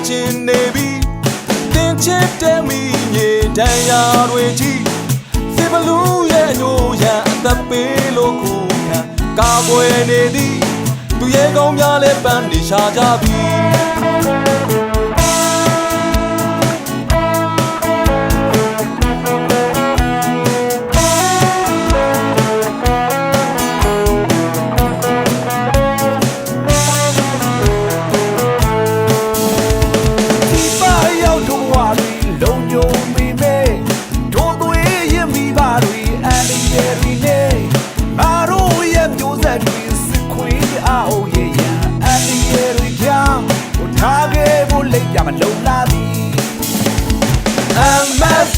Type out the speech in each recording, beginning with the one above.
chin navy Then chip tell me ye daya reji Sibalu ye no ya the pelo kuka Kabwe nedi Tu ye gom ya le bandi shajabi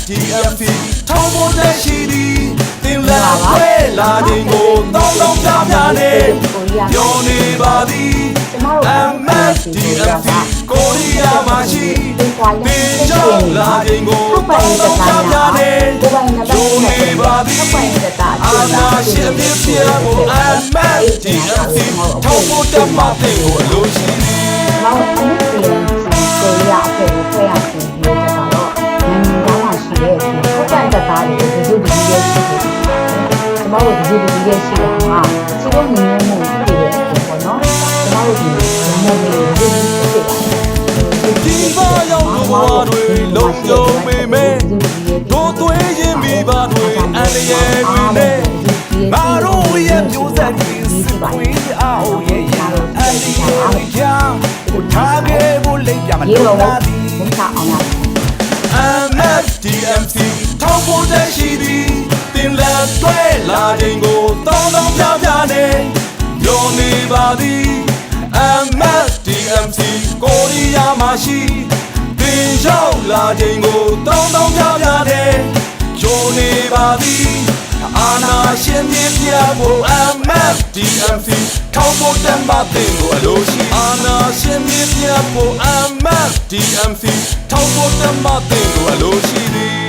DMC ထောင်းဖို့တဲ့ရှိသည်တင်လာခွဲလာခြင်းကိုတောင်းတောင်းပြပြနေပြောနေပါသည် MSDMC ကိုရီးယားမှာရှိပင်ကြောင့်လာခြင်းကိုတောင်းတောင်းပြပြနေပြောနေပါသည်အာနာရှင်ပြပြဖို့ MSDMC ထောင်းဖို့တဲ့မတဲ့ကိုအလိုရှိသည် ကိုရီးယားအဖွဲ့ကိုဖွဲ့ရခြင်းပြောကြတာတော့နိုင်ငံသားမှရှိတဲ့အခုပတ်သက်တာတွေဒီလိုဒီလိုရှိတယ်။ကျွန်တော်တို့ဒီလိုရှိတာဟာစီလုံးငင်းမှုဖြစ်တဲ့ပေါ့နော်။ကျွန်တော်တို့ဒီငင်းမှုတွေဒီလိုဖြစ်တာ။ဒီဘာရောက်လို့ဘာတွေလုံယုံပေမဲ့တို့သွေးရင်မိဘတွေအန္တရာယ်တွေနဲ့ငါတို့ရဲ့မျိုးဆက်တွေစစ်ခွေးအောင်ရဲ့အန္တရာယ်ကြောင့်ကိုထားခဲ့ဖို့လိမ့်ပြမလို့လားဒီ ဘုရားအောင်ရ MSDMC ထောင်းဖို့တဲ့ရှိသည်တင်လက်တွဲလာခြင်းကိုတောင်းတောင်းပြပြနေပြောနေပါသည် MSDMC ကိုရီးယားမှာရှိပင်ရောက်လာခြင်းကိုတောင်းတောင်းပြပြနေပြောနေပါသည်အာနာရှင်ပြပြဖို့ MSDMC ထောင်းဖို့တဲ့မတဲ့ကိုအလိုရှိအာနာရှင်ပြပြဖို့ MSDMC ထောင်းဖို့တဲ့မတဲ့ကိုအလိုရှိသည်